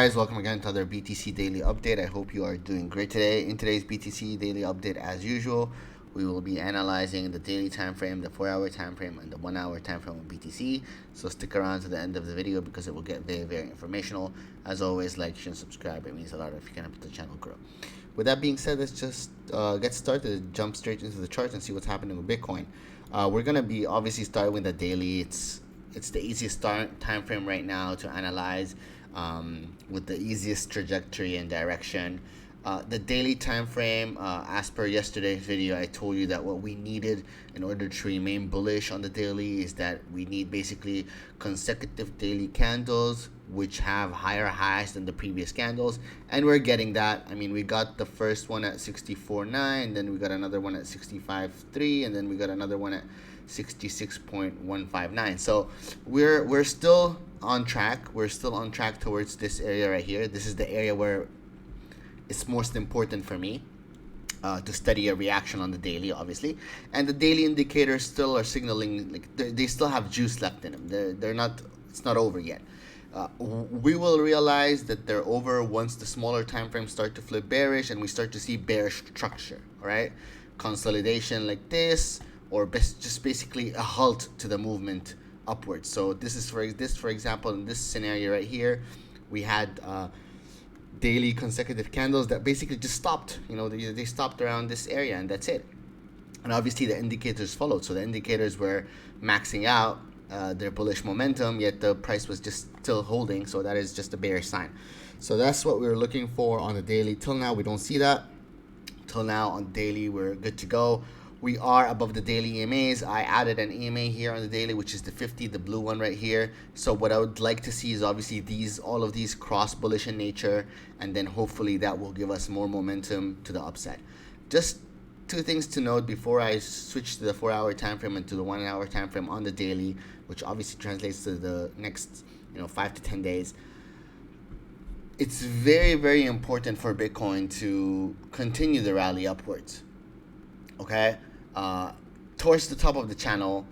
guys, welcome again to another BTC daily update. I hope you are doing great today. In today's BTC daily update, as usual, we will be analyzing the daily time frame, the 4-hour time frame, and the 1-hour time frame of BTC. So stick around to the end of the video because it will get very informational. As always, like, share, and subscribe. It means a lot if you can help the channel grow. With that being said, let's just get started, jump straight into the charts and see what's happening with Bitcoin. We're gonna be obviously starting with the daily. It's the easiest time frame right now to analyze, with the easiest trajectory and direction. The daily time frame, as per yesterday's video, I told you that what we needed in order to remain bullish on the daily is that we need basically consecutive daily candles which have higher highs than the previous candles, and we're getting that. I mean, we got the first one at 64.9, then we got another one at 65.3, and then we got another one at 66.159. So we're still on track. We're still on track towards this area right here. This is the area where it's most important for me to study a reaction on the daily, obviously. And the daily indicators still are signaling like they still have juice left in them. They're not. It's not over yet. We will realize that they're over once the smaller time frames start to flip bearish and we start to see bearish structure. All right, consolidation like this, or just basically a halt to the movement upwards. So this is for example, in this scenario right here, we had daily consecutive candles that basically just stopped. You know, they stopped around this area, and that's it. And obviously the indicators followed. So the indicators were maxing out their bullish momentum, yet the price was just still holding. So that is just a bearish sign. So that's what we were looking for on the daily. Till now, we don't see that. Till now on daily, we're good to go. We are above the daily EMAs. I added an EMA here on the daily, which is the 50, the blue one right here. So what I would like to see is obviously all of these cross bullish in nature, and then hopefully that will give us more momentum to the upside. Just two things to note before I switch to the 4-hour time frame and to the 1-hour time frame on the daily, which obviously translates to the next 5 to 10 days. It's very important for Bitcoin to continue the rally upwards, okay, towards the top of the channel.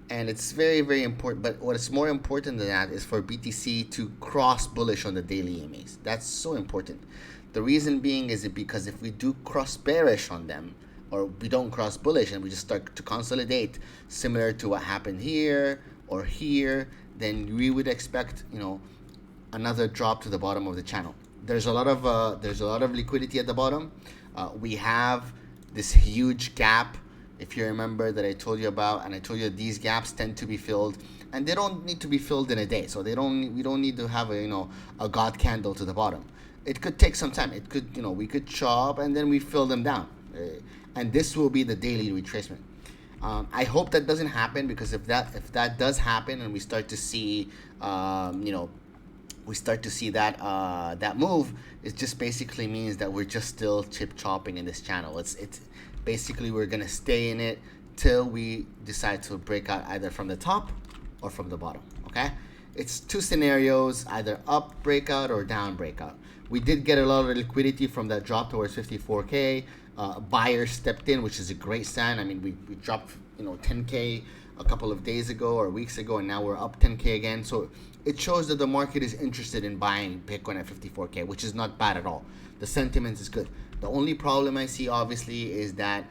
And it's very important, but what is more important than that is for BTC to cross bullish on the daily EMAs. That's so important. The reason being is because if we do cross bearish on them, or we don't cross bullish and we just start to consolidate similar to what happened here or here, then we would expect another drop to the bottom of the channel. There's a lot of liquidity at the bottom. We have this huge gap, if you remember, that I told you about, and I told you these gaps tend to be filled, and they don't need to be filled in a day. So we don't need to have a god candle to the bottom. It could take some time. It could we could chop and then we fill them down, and this will be the daily retracement. I hope that doesn't happen, because if that does happen and we start to see that move, it just basically means that we're just still chip chopping in this channel. It's basically we're gonna stay in it till we decide to break out either from the top or from the bottom. Okay, it's two scenarios, either up breakout or down breakout. We did get a lot of liquidity from that drop towards 54K. Buyers stepped in, which is a great sign. I mean, we dropped 10K a couple of days ago or weeks ago, and now we're up 10K again. So it shows that the market is interested in buying Bitcoin at 54K, which is not bad at all. The sentiment is good. The only problem I see, obviously, is that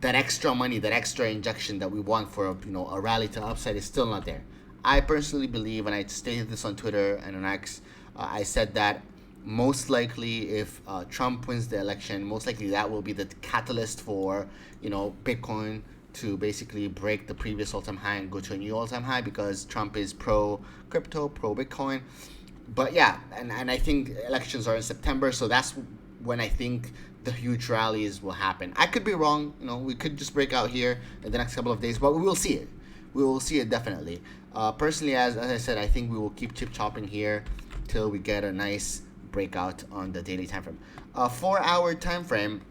that extra money, that extra injection that we want for a rally to upside is still not there. I personally believe, and I stated this on Twitter and on X, I said that most likely if Trump wins the election, most likely that will be the catalyst for Bitcoin to basically break the previous all-time high and go to a new all-time high, because Trump is pro crypto, pro Bitcoin. But yeah, and I think elections are in September, so that's when I think the huge rallies will happen. I could be wrong. We could just break out here in the next couple of days, but we will see it. We will see it definitely. Personally, as I said, I think we will keep chip chopping here till we get a nice breakout on the daily time frame. 4-hour time frame.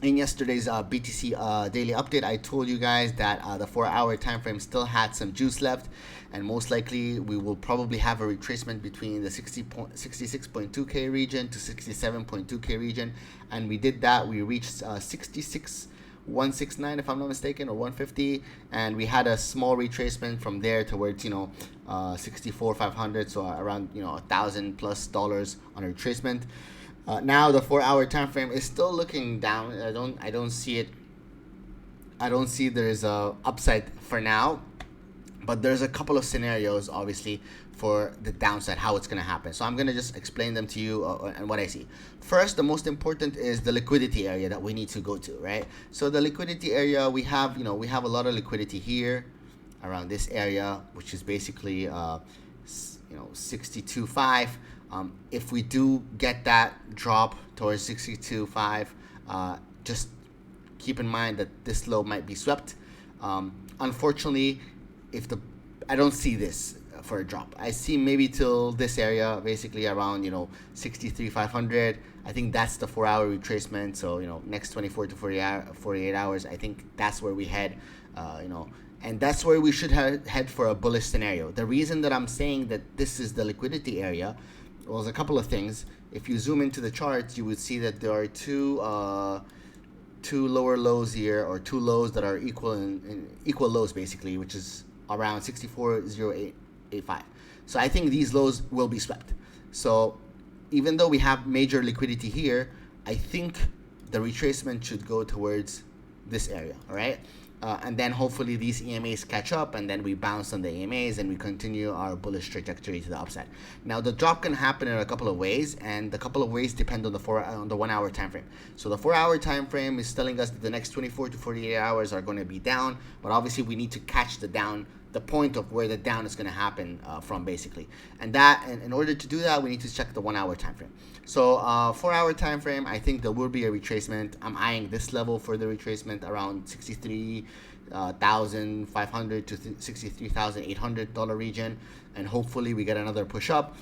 In yesterday's BTC daily update, I told you guys that the 4-hour time frame still had some juice left, and most likely we will probably have a retracement between the 66.2K region to 67.2K region, and we did that. We reached 66 169 if I'm not mistaken, or 150, and we had a small retracement from there towards 64,500, so around $1,000+ on a retracement. Now the 4-hour time frame is still looking down. I don't see it. I don't see there's a upside for now, but there's a couple of scenarios obviously for the downside, how it's going to happen. So I'm going to just explain them to you and what I see. First, the most important is the liquidity area that we need to go to, right? So the liquidity area, we have a lot of liquidity here around this area, which is basically 62.5. If we do get that drop towards 62.5, just keep in mind that this low might be swept. Unfortunately, I don't see this for a drop. I see maybe till this area, basically around 63,500. I think that's the 4-hour retracement. So next 24 to 48 hours, I think that's where we head. And that's where we should head for a bullish scenario. The reason that I'm saying that this is the liquidity area was a couple of things. If you zoom into the charts, you would see that there are two lower lows here, or two lows that are equal lows basically, which is around 64.0885. So I think these lows will be swept. So even though we have major liquidity here, I think the retracement should go towards this area, all right? And then hopefully these EMAs catch up, and then we bounce on the EMAs and we continue our bullish trajectory to the upside. Now the drop can happen in a couple of ways, and the couple of ways depend on the 1-hour time frame. So the 4-hour time frame is telling us that the next 24 to 48 hours are going to be down, but obviously we need to catch the point of where the down is going to happen from, basically. And in order to do that, we need to check the 1-hour time frame. So 4-hour time frame, I think there will be a retracement. I'm eyeing this level for the retracement around 63,500 to $63,800 region, and hopefully we get another push up.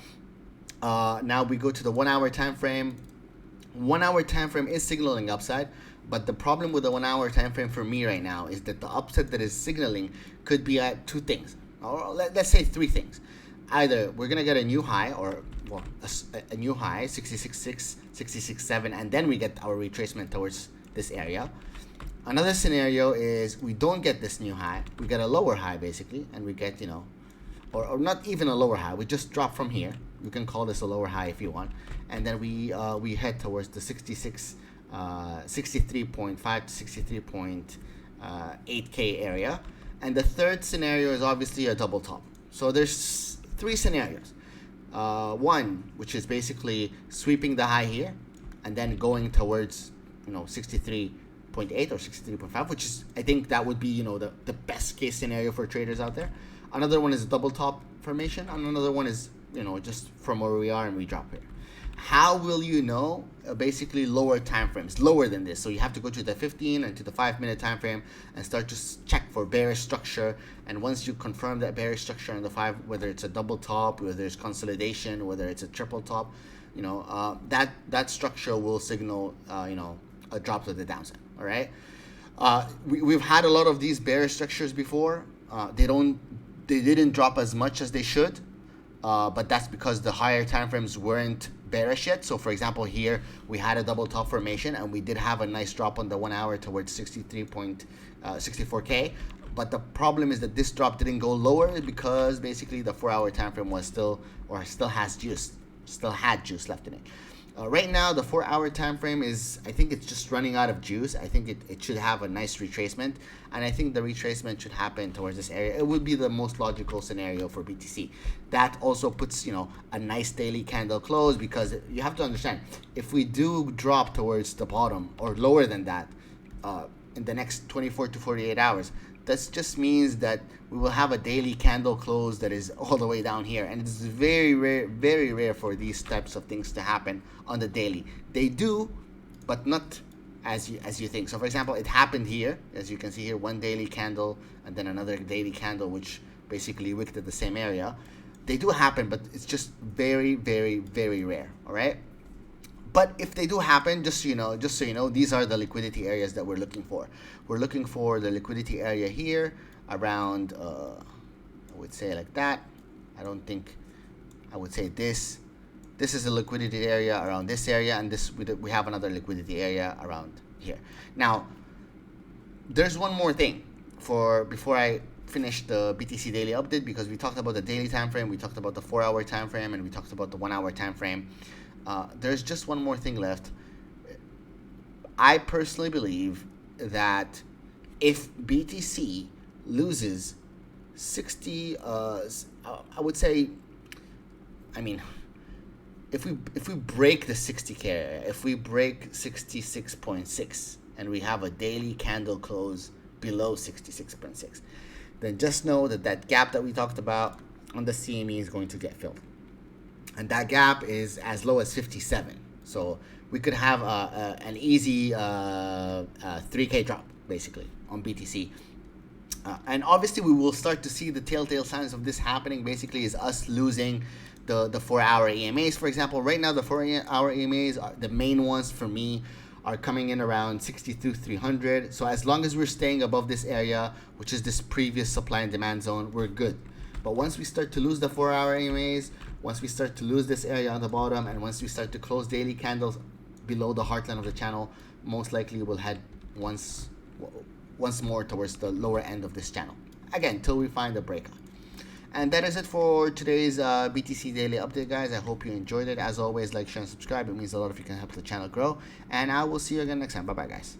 Now we go to the 1-hour time frame. 1-hour time frame is signaling upside, but the problem with the 1-hour time frame for me right now is that the upside that is signaling could be at two things, or let's say three things. Either we're gonna get a new high, or a new high 66.6, 66.7, and then we get our retracement towards this area. Another scenario is we don't get this new high, we get a lower high basically, and we get or not even a lower high, we just drop from here. You can call this a lower high if you want, and then we head towards the 63.5 to 63.8K area. And the third scenario is obviously a double top. So there's three scenarios. One, which is basically sweeping the high here and then going towards 63.8 or 63.5, which is, I think that would be the best case scenario for traders out there. Another one is a double top formation, and another one is just from where we are and we drop here. How will you know? Basically lower time frames, lower than this. So you have to go to the 15 and to the 5-minute time frame and start to check for bearish structure. And once you confirm that bearish structure in the 5, whether it's a double top, whether it's consolidation, whether it's a triple top, that structure will signal a drop to the downside. All right. We've had a lot of these bearish structures before. They didn't drop as much as they should. But that's because the higher time frames weren't bearish yet. So for example, here we had a double top formation and we did have a nice drop on the 1 hour towards 63.64K. But the problem is that this drop didn't go lower because basically the 4-hour time frame was still had juice left in it. Right now, the 4-hour time frame is, I think it's just running out of juice. I think it should have a nice retracement, and I think the retracement should happen towards this area. It would be the most logical scenario for BTC. That also puts, a nice daily candle close, because you have to understand, if we do drop towards the bottom or lower than that in the next 24 to 48 hours, that just means that we will have a daily candle close that is all the way down here, and it's very rare for these types of things to happen on the daily. They do, but not as you think. So for example, it happened here, as you can see here, one daily candle and then another daily candle, which basically wicked at the same area. They do happen, but it's just very rare. All right. But if they do happen, just so you know, these are the liquidity areas that we're looking for. We're looking for the liquidity area here around, I would say like that. I would say this. This is a liquidity area around this area, and we have another liquidity area around here. Now, there's one more thing for before I finish the BTC daily update, because we talked about the daily time frame, we talked about the 4-hour time frame, and we talked about the 1-hour time frame. There's just one more thing left. I personally believe that if BTC loses 60, I would say, I mean, if we break the 60K area, if we break 66.6 and we have a daily candle close below 66.6, then just know that that gap that we talked about on the CME is going to get filled. And that gap is as low as 57. So we could have an easy 3K drop, basically, on BTC. And obviously, we will start to see the telltale signs of this happening, basically, is us losing the 4-hour EMAs. For example, right now, the 4-hour EMAs, the main ones for me, are coming in around 62,300. So as long as we're staying above this area, which is this previous supply and demand zone, we're good. But once we start to lose the 4-hour EMAs, once we start to lose this area on the bottom, and once we start to close daily candles below the heartline of the channel, most likely we'll head once more towards the lower end of this channel. Again, till we find a breakout. And that is it for today's BTC daily update, guys. I hope you enjoyed it. As always, like, share, and subscribe. It means a lot if you can help the channel grow. And I will see you again next time. Bye-bye, guys.